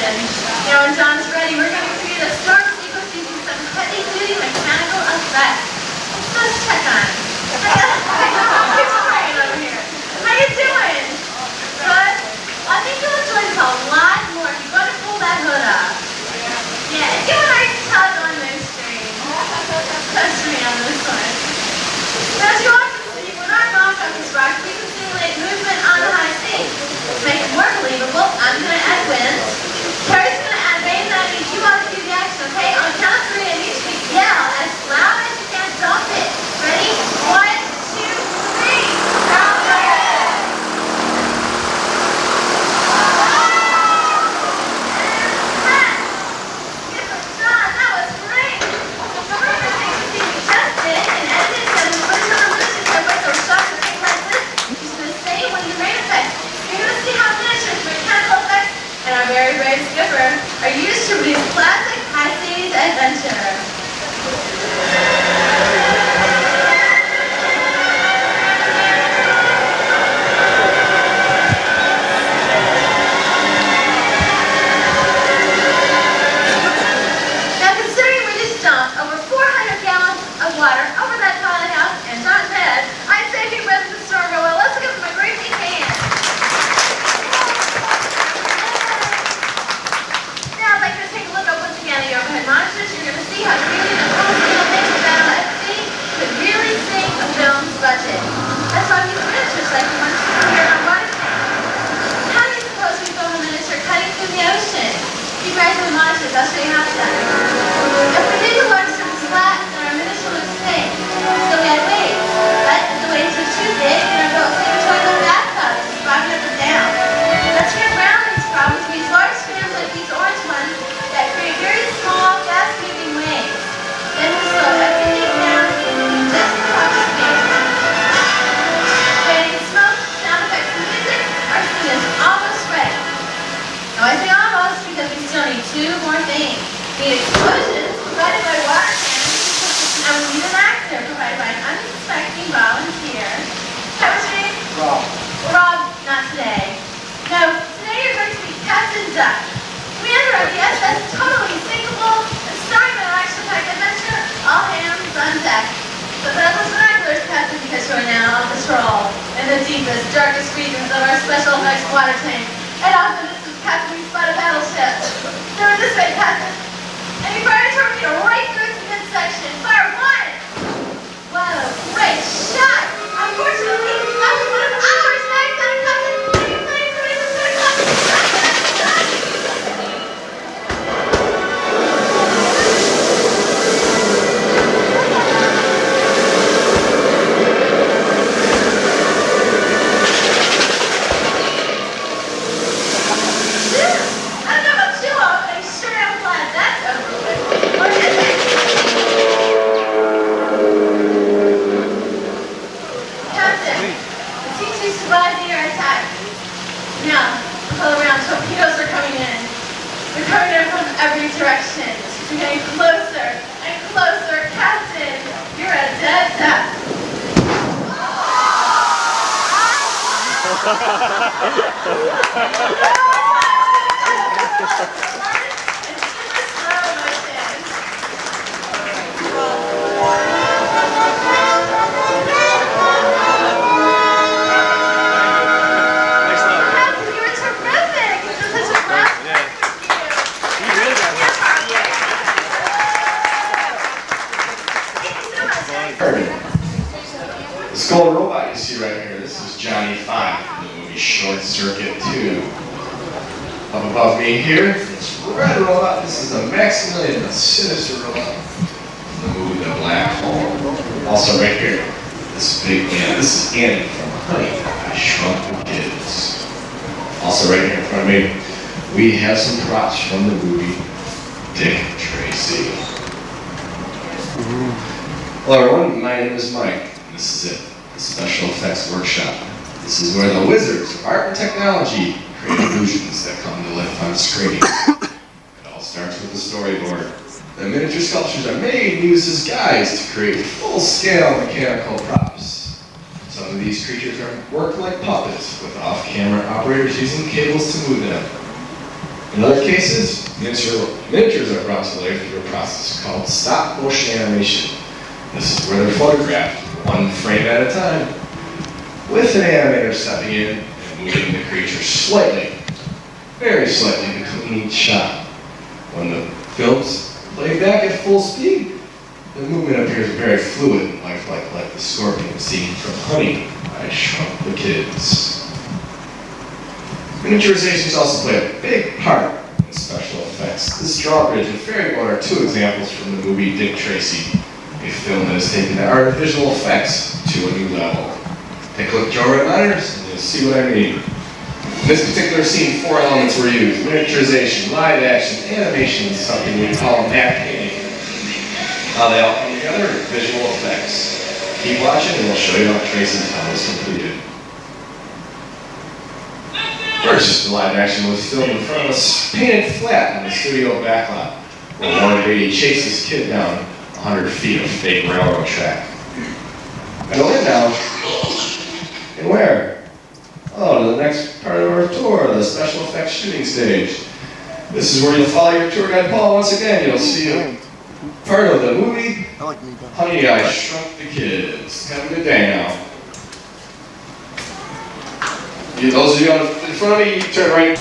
action. Now when John's ready, we're going to create a storm sequence using some heavy-duty mechanical effects. Let's check on. Who's crying over here? How you doing? Good? Well, I think you'll enjoy this a lot more if you go to pull that hood up. Yeah, and give a nice tug on this string. Touch me on this one. Now, as you also see, when our mock up is rocked, we can simulate movement on the high C. To make it more believable, I'm going to add wind. Carrie's going to add rain, and I need you all to do the action, okay? On the count of 3, I need you to yell as loud as you can. Don't it. Ready? 1, 2, 3. Down the head. John, that was great. Some of the things you see we just did and edited and we put it on the list so we're shots of things like this. You're going to say when you rain effects. You're going to see how miniatures, mechanical effects, and our very brave skipper are used to produce classic high seas adventure. Now considering we just dumped over 400 gallons of water over that pilot house and John's head, I'd say he weathered the storm real well. Let's give him a great big hand. Now I'd like to take a look up once again at the overhead monitors. You're going to see how creating a full-scale nature battle at sea could really sink a film's budget. That's why we use miniatures like the ones you see here on water tank. How do you suppose we film a miniature cutting through the ocean? Keep right to the monitors, I'll show you how it's done. If we did the water surface flat, then our miniature would sink. So we had waves. But if the waves were too big, then our boat would sink into the bathtub, just bobbing up and down. Let's get around these problems. We use large strands like these orange ones that create very small, fast-moving waves. Then we slow everything down to just the top speed. Creating smoke, sound effects, and music, our scene is almost ready. Now I say almost because we still need 2 more things. We need explosions provided by water cannons, and we need an actor provided by an unsuspecting volunteer. What was your name? Rob. Rob, not today. No, today you're going to be Captain Duck. Commander of the SS Totally Sinkable and starring in an action-packed adventure, all hands on deck. But that was binoculars, Captain, because you are now on patrol in the deepest, darkest regions of our special effects water tank. And off in the distance, Captain, we spot a battleship. Through this way, Captain. And you fire a torpedo right through its midsection. Fire 1! Whoa, great shot! Unfortunately, that was one of ours, Captain. Can you play for me? Let's go to Captain. I don't know about you all, but I'm sure I'm glad that's over with. Or is it? Captain, the teams who survived the air attack. Now, pull around. Torpedoes are coming in. They're coming in from every direction. We're getting closer and closer. Captain, you're a dead duck. Captain, you were terrific. This is such a rough The skull robot you see right here, this is Johnny 5 in the movie Short Circuit 2. Up above me here, this red robot, this is the Maximilian, the sinister robot in the movie The Black Hole. Also right here, this big man, this is Annie from Honey, I Shrunk the Kids. Also right here in front of me, we have some props from the movie Dick Tracy. Hello everyone, my name is Mike. This is it, the Special Effects Workshop. This is where the wizards of art and technology create illusions that come to life on screen. It all starts with the storyboard. The miniature sculptures are made and used as guides to create full-scale mechanical props. Some of these creatures are worked like puppets, with off-camera operators using cables to move them. In other cases, miniatures are brought to life through a process called stop motion animation. This is where they're photographed, one frame at a time, with an animator stepping in and moving the creature slightly, very slightly between each shot. When the film's played back at full speed, the movement appears very fluid and lifelike, like the scorpion scene from Honey, I Shrunk the Kids. Miniaturizations also play a big part in special effects. This drawbridge and ferry boat are two examples from the movie Dick Tracy, a film that has taken the art of visual effects to a new level. Take a look at your red monitors and you'll see what I mean. In this particular scene, 4 elements were used: miniaturization, live action, animation, and something we call matte painting. How they all come together are visual effects. Keep watching and we'll show you how Tracy's film was completed. First, the live action was filmed in front of us, painted flat on the studio backlot, where Warren Beatty chased his kid down 100 feet of fake railroad track. Go in now. And where? Oh, to the next part of our tour, the special effects shooting stage. This is where you'll follow your tour guide Paul once again. You'll see a part of the movie Honey, I Shrunk the Kids. Have a good day now. Those of you in front of me, you turn right.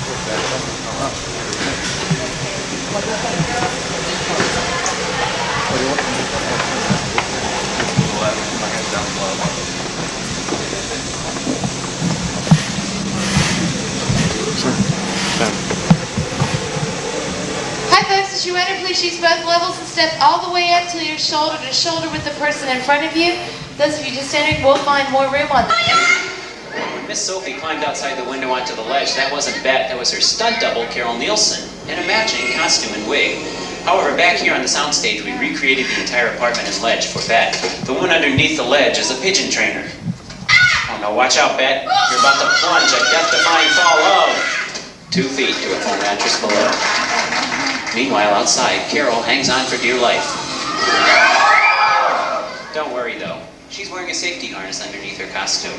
Hi folks, as you enter, please use both levels and step all the way up till you're shoulder to shoulder with the person in front of you. Those of you just entering will find more room on the... Miss Sophie climbed outside the window onto the ledge. That wasn't Bet, that was her stunt double, Carol Nielsen, in a matching costume and wig. However, back here on the soundstage, we recreated the entire apartment and ledge for Bet. The one underneath the ledge is a pigeon trainer. Oh no, watch out, Bet. You're about to plunge a death-defying fall of 2 feet to a foam mattress below. Meanwhile, outside, Carol hangs on for dear life. Don't worry, though. She's wearing a safety harness underneath her costume.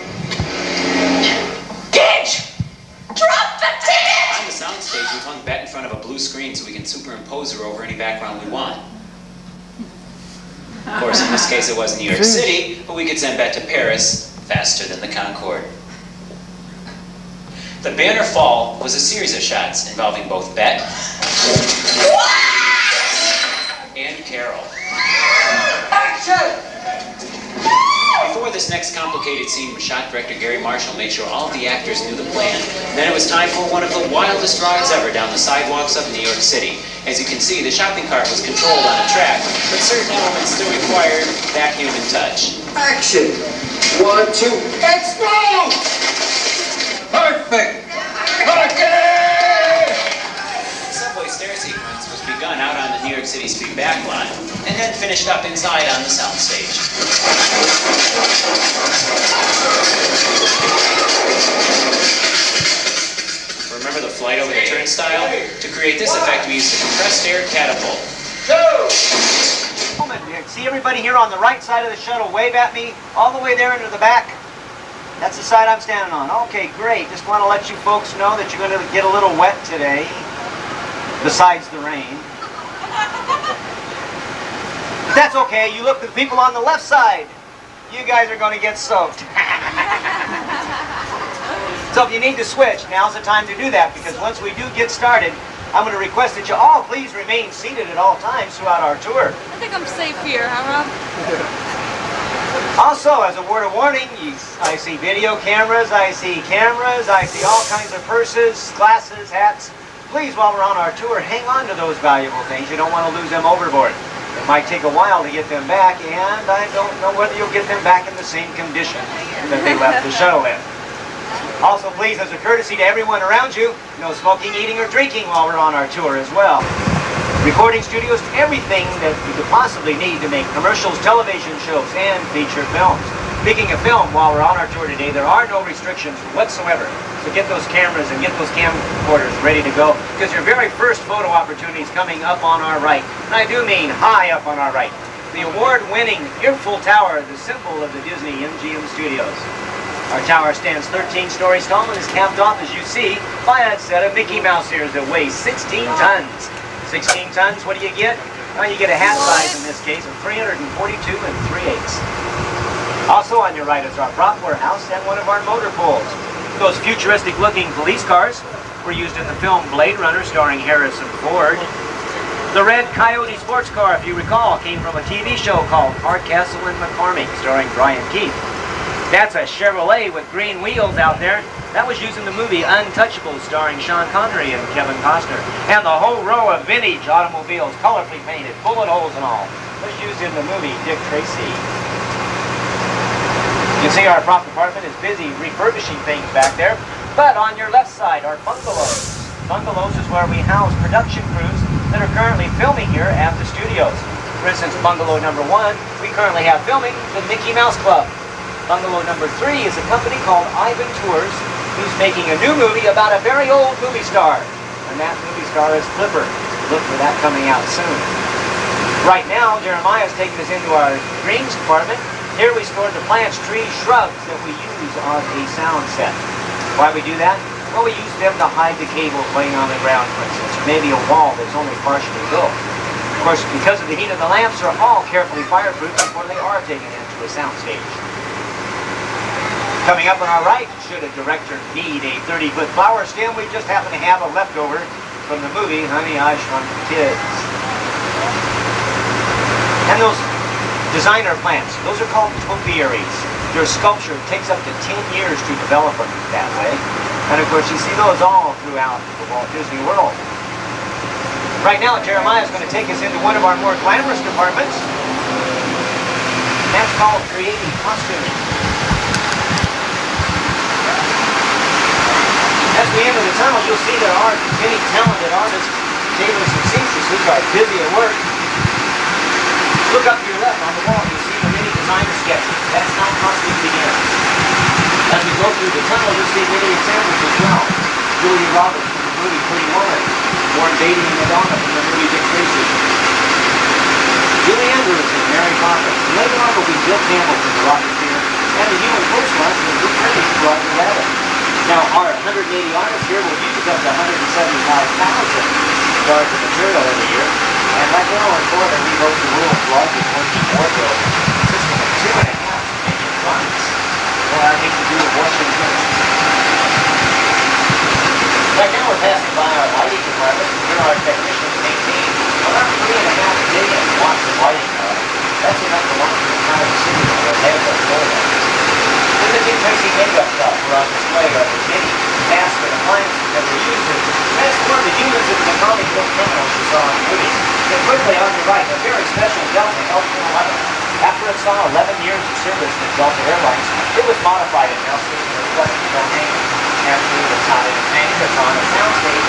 Gage! Drop the ticket! On the soundstage, we've hung Bet in front of a blue screen so we can superimpose her over any background we want. Of course, in this case, it was New York City, but we could send Bet to Paris faster than the Concorde. The banner fall was a series of shots involving both Bet and Carol. Action! Before this next complicated scene, shot director Gary Marshall made sure all of the actors knew the plan. Then it was time for one of the wildest rides ever down the sidewalks of New York City. As you can see, the shopping cart was controlled on a track, but certain elements still required that human touch. Action! 1, 2, explode! Perfect! The subway stair sequence was begun out on the New York City street backlot, and then finished up inside on the soundstage. Remember the flight over the turnstile? To create this effect, we used a compressed air catapult. See everybody here on the right side of the shuttle wave at me, all the way there into the back? That's the side I'm standing on. Okay, great. Just want to let you folks know that you're going to get a little wet today, besides the rain. That's okay. You look at the people on the left side. You guys are going to get soaked. So if you need to switch, now's the time to do that, because once we do get started, I'm going to request that you all please remain seated at all times throughout our tour. I think I'm safe here, huh, Rob? Also, as a word of warning, I see video cameras, I see all kinds of purses, glasses, hats. Please, while we're on our tour, hang on to those valuable things. You don't want to lose them overboard. It might take a while to get them back, and I don't know whether you'll get them back in the same condition that they left the shuttle in. Also, please, as a courtesy to everyone around you, no smoking, eating, or drinking while we're on our tour as well. Recording studios, everything that you could possibly need to make commercials, television shows, and feature films. Speaking of film, while we're on our tour today, there are no restrictions whatsoever. So get those cameras and get those camcorders ready to go, because your very first photo opportunity is coming up on our right. And I do mean high up on our right. The award-winning Earful Tower, the symbol of the Disney-MGM Studios. Our tower stands 13 stories tall and is capped off, as you see, by a set of Mickey Mouse ears that weigh 16 tons. 16 tons, what do you get? Well, you get a hat size, in this case, of 342 3/8. Also on your right is our prop warehouse and one of our motor pools. Those futuristic-looking police cars were used in the film Blade Runner starring Harrison Ford. The red Coyote sports car, if you recall, came from a TV show called Hardcastle and McCormick starring Brian Keith. That's a Chevrolet with green wheels out there. That was used in the movie Untouchables starring Sean Connery and Kevin Costner. And the whole row of vintage automobiles, colorfully painted, bullet holes and all, was used in the movie Dick Tracy. You can see our prop department is busy refurbishing things back there. But on your left side are bungalows. Bungalows is where we house production crews that are currently filming here at the studios. For instance, bungalow number 1, we currently have filming the Mickey Mouse Club. Bungalow number 3 is a company called Ivan Tours, who's making a new movie about a very old movie star. And that movie star is Flipper. Look for that coming out soon. Right now, Jeremiah's taking us into our greens department. Here we store the plants, trees, shrubs that we use on a sound set. Why we do that? Well, we use them to hide the cables laying on the ground, for instance, or maybe a wall that's only partially built. Of course, because of the heat of the lamps, are all carefully fireproof before they are taken into a soundstage. Coming up on our right, should a director need a 30-foot flower stem, we just happen to have a leftover from the movie Honey, I Shrunk the Kids. And those designer plants, those are called topiaries. Their sculpture takes up to 10 years to develop them that way. And of course, you see those all throughout the Walt Disney World. Right now, Jeremiah's going to take us into one of our more glamorous departments. That's called creating costuming. As we enter the tunnel, you'll see there are many talented artists, tailors and seamstresses are busy at work. Look up to your left on the wall, you'll see the many designer sketches. That's how costume begins. As we go through the tunnel, you'll see many examples as well. Julia Roberts from the movie Pretty Woman, Warren Beatty and Madonna from the movie Dick Tracy, Julie Andrews and Mary Poppins. Later on will be Bill Campbell from the Rocketeer, and the human post lunch will be finished for Roger Rabbit. Now, our 180 artists here will use up to 175,000 yards of material every year. And right now in Florida, we host the world's largest working wardrobe system of 2.5 million tons. Well, I hate to do with Washington. Right now we're passing by our lighting department. Here our technicians maintain around 3.5 million watts of lighting power. That's enough to launch the entire city on the head of Florida. Then the Dick Tracy makeup shop we're on display are the many masks and appliances that were used to transform the humans into the comic book criminals you saw in the movies. And quickly on your right, a very special Delta L-411. After it saw 11 years of service with Delta Airlines, it was modified and now sits in the reflective domain. And through the side of the tank, it's on a soundstage,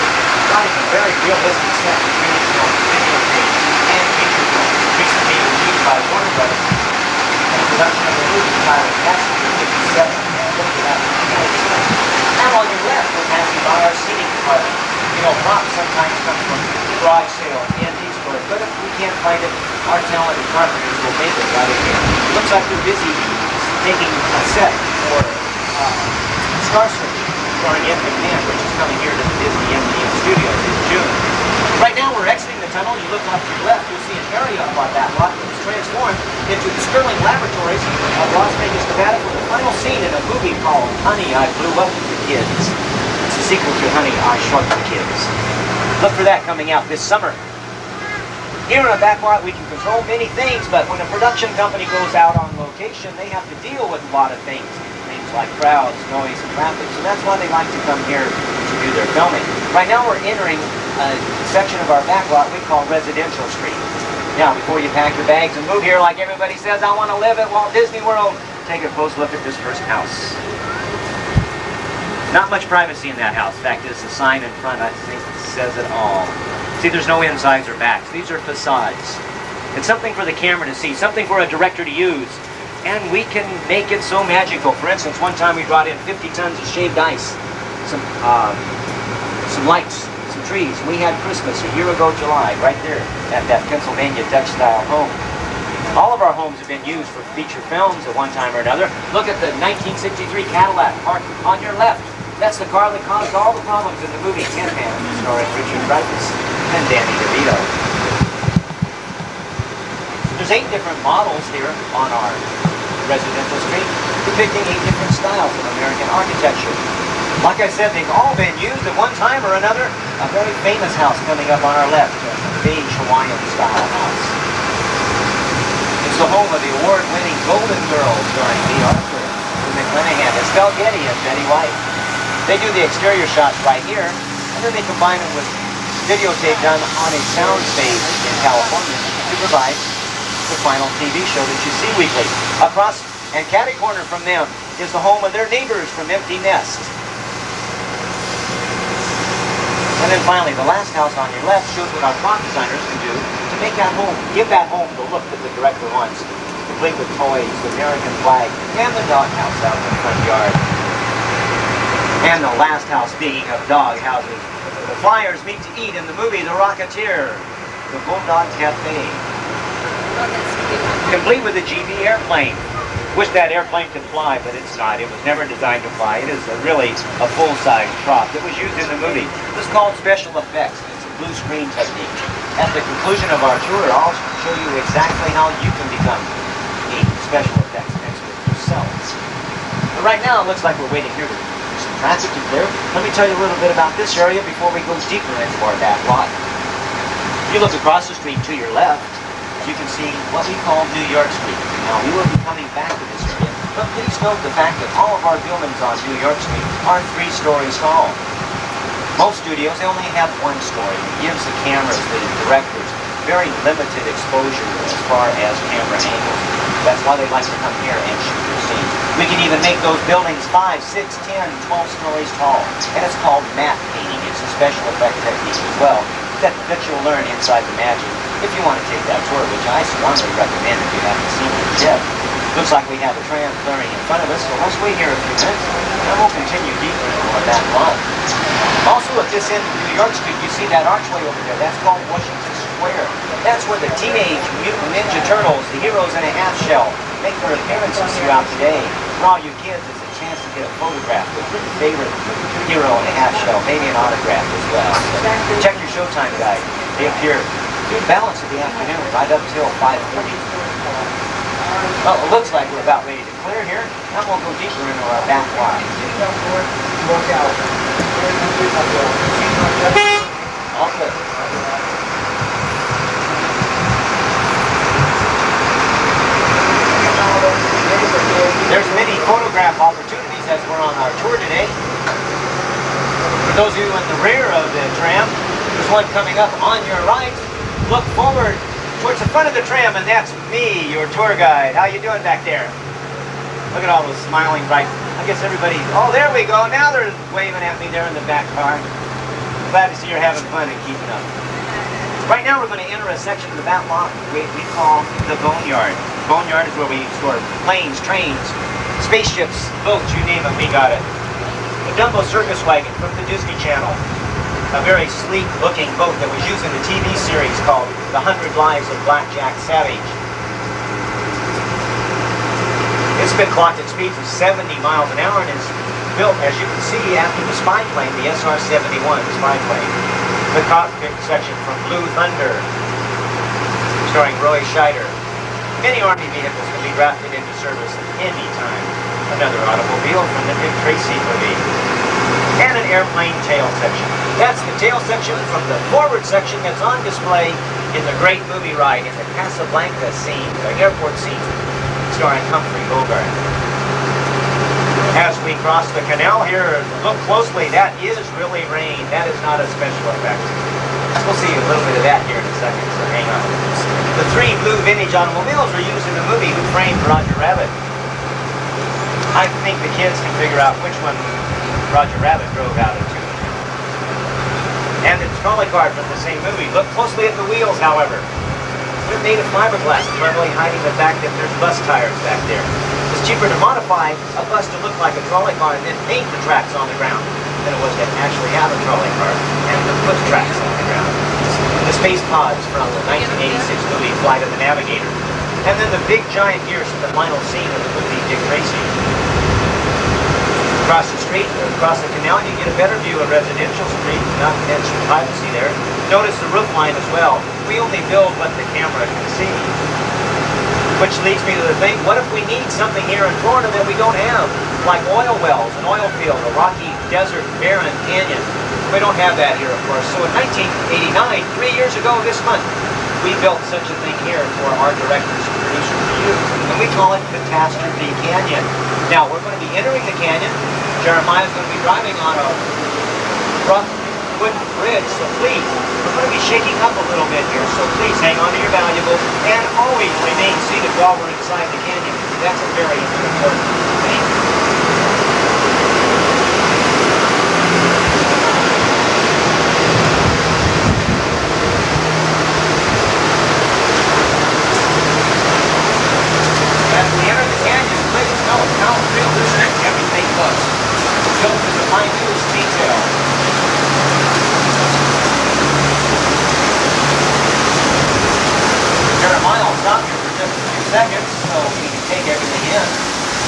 running a very realistic set of training films, videotapes, and feature films. Recently it was used by Warner Brothers in the production of the movie titled Passenger 57. And look at that. Now on your left, we're passing by our seating department. You know, props sometimes come from garage sale and antique stores, but if we can't find it, our talented carpenters will make it right in here. Looks like they're busy taking a set for Star Search, starring Ed McMahon, which is coming here to the Disney-MGM Studios in June. Right now we're exiting the tunnel. You look off to your left, you'll see an area up on that lot that was transformed into the Sterling Laboratories of Las Vegas, Nevada for the final scene in a movie called Honey, I Blew Up the Kids. It's a sequel to Honey, I Shrunk the Kids. Look for that coming out this summer. Here in a backlot we can control many things, but when a production company goes out on location, they have to deal with a lot of things. Things like crowds, noise, and traffic. So that's why they like to come here to do their filming. Right now we're entering a section of our backlot we call Residential Street. Now, before you pack your bags and move here like everybody says, I want to live at Walt Disney World, take a close look at this first house. Not much privacy in that house. In fact, there's a sign in front, I think, that says it all. See, there's no insides or backs. These are facades. It's something for the camera to see, something for a director to use. And we can make it so magical. For instance, one time we brought in 50 tons of shaved ice, some lights, some trees. We had Christmas a year ago July, right there at that Pennsylvania Dutch-style home. All of our homes have been used for feature films at one time or another. Look at the 1963 Cadillac parked on your left. That's the car that caused all the problems in the movie Tin Man, starring Richard Dreyfuss and Danny DeVito. There's 8 different models here on our residential street, depicting 8 different styles of American architecture. Like I said, they've all been used at one time or another. A very famous house coming up on our left, a beige Hawaiian style house. It's the home of the award-winning Golden Girls, starring Lee Arthur, Lou McClanahan, Estelle Getty, and Betty White. They do the exterior shots right here, and then they combine them with videotape done on a soundstage in California to provide the final TV show that you see weekly. Across and catty-corner from them is the home of their neighbors from Empty Nest. And then finally, the last house on your left shows what our prop designers can do to make that home, give that home the look that the director wants, complete with toys, the American flag, and the doghouse out in the front yard. And the last house, speaking of dog houses, the Flyers meet to eat in the movie The Rocketeer, the Bulldog Cafe. Complete with a GB airplane. Wish that airplane could fly, but it's not. It was never designed to fly. It is really a full-size prop that was used in the movie. It was called special effects. It's a blue screen technique. At the conclusion of our tour, I'll show you exactly how you can become a special effects expert yourself. But right now, it looks like we're waiting here for some traffic to clear. Let me tell you a little bit about this area before we go deeper into our back lot. If you look across the street to your left, you can see what we call New York Street. Now, we will be coming back to this area, but please note the fact that all of our buildings on New York Street are 3 stories tall. Most studios, they only have 1 story. It gives the cameras, the directors, very limited exposure as far as camera angles. That's why they like to come here and shoot their scenes. We can even make those buildings 5, 6, 10, 12 stories tall. And it's called matte painting. It's a special effect technique as well that you'll learn inside the Magic if you want to take that tour, which I strongly recommend if you haven't seen it yet. Looks like we have a tram clearing in front of us, so let's wait here a few minutes, and we'll continue deeper into our back lot. Also, at this end of New York Street, you see that archway over there. That's called Washington Square. That's where the Teenage Mutant Ninja Turtles, the heroes in a half shell, make their appearances throughout the day. For all you kids, it's a chance to get a photograph with your favorite hero in a half shell, maybe an autograph as well. So check your showtime guide. They appear through the balance of the afternoon, right up till 5:30. Well, it looks like we're about ready to clear here. Now we'll go deeper into our back lot. All good. There's many photograph opportunities as we're on our tour today. For those of you in the rear of the tram, there's one coming up on your right. Look forward towards the front of the tram, and that's me, your tour guide. How you doing back there? Look at all those smiling bright. I guess everybody, oh, there we go. Now they're waving at me there in the back car. Glad to see you're having fun and keeping up. Right now we're going to enter a section of the back lot we call the boneyard. Boneyard is where we store planes, trains, spaceships, boats, you name it, we got it. The Dumbo Circus Wagon from the Disney Channel. A very sleek looking boat that was used in the TV series called The 100 Lives of Blackjack Savage. It's been clocked at speeds of 70 miles an hour and is built, as you can see, after the spy plane, the SR-71, the spy plane. The cockpit section from Blue Thunder, starring Roy Scheider. Many Army vehicles can be drafted into service at any time. Another automobile from the Dick Tracy movie. And an airplane tail section. That's the tail section from the forward section that's on display in the great movie ride in the Casablanca scene, the airport scene, starring Humphrey Bogart. As we cross the canal here, look closely, that is really rain. That is not a special effect. We'll see a little bit of that here in a second, so hang on. The 3 blue vintage automobiles were used in the movie Who Framed Roger Rabbit. I think the kids can figure out which one Roger Rabbit drove out into. And the trolley car from the same movie. Look closely at the wheels, however. They're made of fiberglass, cleverly hiding the fact that there's bus tires back there. It's cheaper to modify a bus to look like a trolley car and then paint the tracks on the ground than it was to actually have a trolley car and to put tracks on the ground. The space pods from the 1986 movie Flight of the Navigator. And then the big giant here's the final scene of the movie Dick Tracy. Across the street, or across the canal, you get a better view of Residential Street, not much privacy there. Notice the roof line as well. We only build what the camera can see. Which leads me to the thing, what if we need something here in Florida that we don't have? Like oil wells, an oil field, a rocky desert, barren canyon. We don't have that here, of course. So in 1989, 3 years ago this month, we built such a thing here for our directors and producers to use. And we call it Catastrophe Canyon. Now, we're going to be entering the canyon. Jeremiah's going to be driving on a rough wooden bridge, so please, we're going to be shaking up a little bit here, so please hang on to your valuables and always remain seated while we're inside the canyon. That's a very important thing. As we enter the canyon, please note how realistic everything looks. Built to the minutest detail. Jeremiah will stop here for just a few seconds so we can take everything in.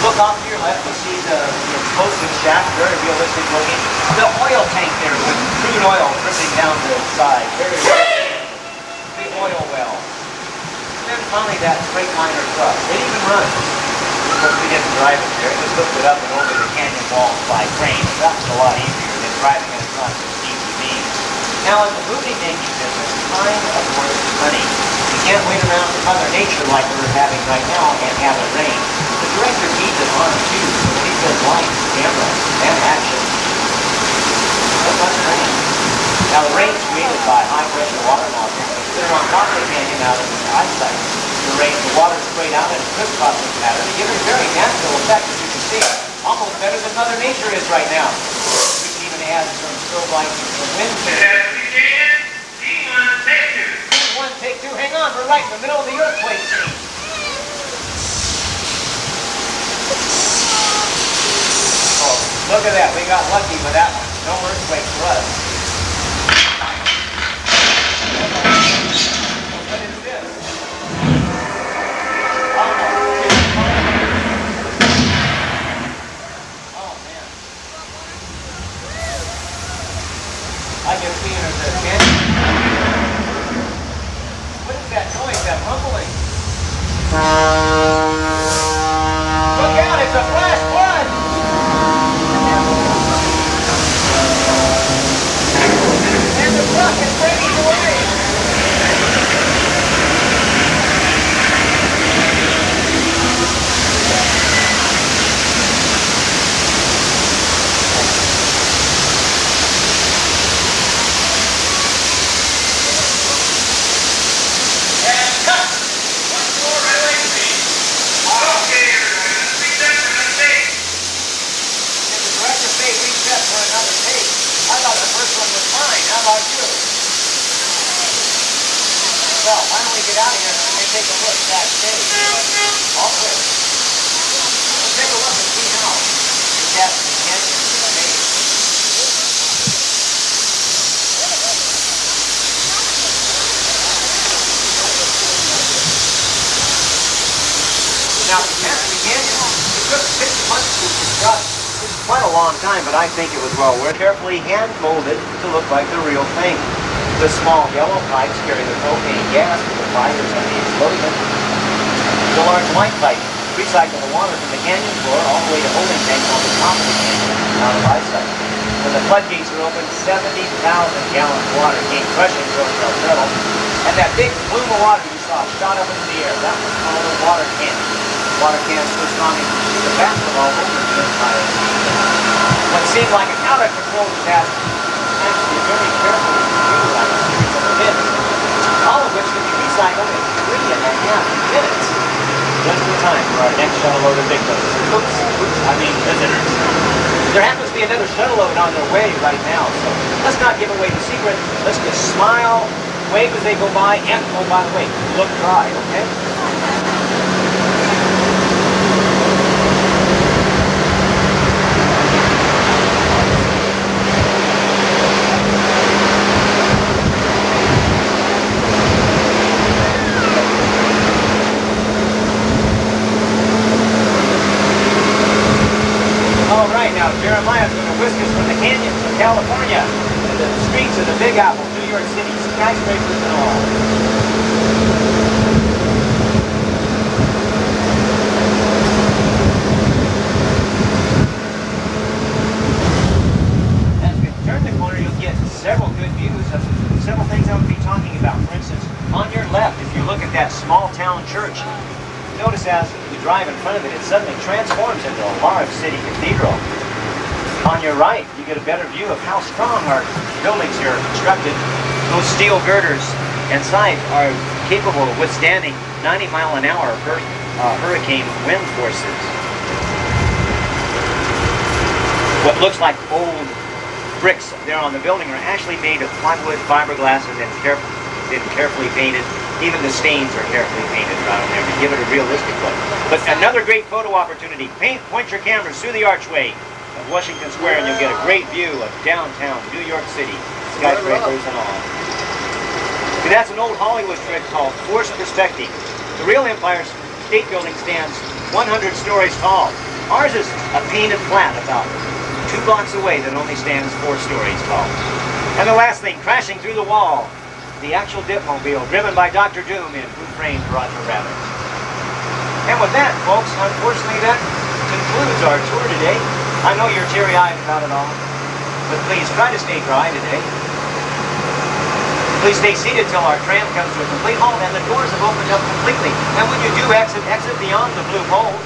Look off to your left, you see the explosive shaft, very realistic looking. The oil tank there with crude oil dripping down the side, very realistic. The oil well. And then finally that Freightliner truck. It even runs. Of course we didn't drive it there, just hooked it up and over the canyon walls by crane. That was a lot easier than driving it across the steep ravine. Now in the movie making business, time of course is money. You can't wait around for Mother Nature like we're having right now and have it rain. The director needs it on too, so he says lights, camera, and action. So much rain. Now the rain's created by high pressure water molecules that are on top of the canyon out of the eyesight. The water sprayed out in a crisscrossing pattern to give it a very natural effect, as you can see. Almost better than Mother Nature is right now. We can even add some strobe lights and some wind. D1, take two. Hang on, we're right in the middle of the earthquake scene. Oh, look at that. We got lucky with that one. No earthquake for us. What is this? Oh, man. I can see it as a canyon. What is that noise, that rumbling? Look out, it's a flash flood! And the truck is breaking away! Well, why don't we get out of here and take a look backstage? All clear. Let's take a look and see how the Catastrophe Canyon is made. Now, the Catastrophe Canyon, it took 6 months to construct. It's quite a long time, but I think it was well worth it. Carefully hand-molded to look like the real thing. The small yellow pipes carry the propane gas for the fires and the explosion. The large white pipe recycle the water from the canyon floor all the way to holding tanks on the top of the canyon out of eyesight. When the floodgates are open, 70,000 gallons of water came rushing towards El Cerro. And that big plume of water you saw shot up into the air, that was called a water cannon. Water cannons so strong as to shoot a basketball over the entire scene. What seemed like an out-of-control disaster actually very carefully reviewed on a series of events, all of which can be recycled in 3.5 minutes. Just in time for our next shuttle load of victims. Oops, visitors. There happens to be another shuttle load on their way right now, so let's not give away the secret. Let's just smile, wave as they go by, and, oh, by the way, look dry, okay? That's going to whisk us from the canyons of California to the streets of the Big Apple, New York City, skyscrapers and all. As we turn the corner, you'll get several good views of several things I would be talking about. For instance, on your left, if you look at that small town church, notice as we drive in front of it, it suddenly transforms into a large city cathedral. On your right, you get a better view of how strong our buildings here are constructed. Those steel girders inside are capable of withstanding 90-mile-an-hour hurricane wind forces. What looks like old bricks there on the building are actually made of plywood, fiberglass, and then carefully painted. Even the stains are carefully painted around there to give it a realistic look. But another great photo opportunity. Point your cameras through the archway of Washington Square and you'll get a great view of downtown New York City, skyscrapers and all. See, that's an old Hollywood trick called forced perspective. The real Empire State Building stands 100 stories tall. Ours is a painted flat about 2 blocks away that only stands 4 stories tall. And the last thing, crashing through the wall, the actual dipmobile driven by Dr. Doom in Who Framed Roger Rabbit. And with that, folks, unfortunately that concludes our tour today. I know you're teary-eyed about it all, but please try to stay dry today. Please stay seated till our tram comes to a complete halt and the doors have opened up completely. And when you do exit beyond the blue poles.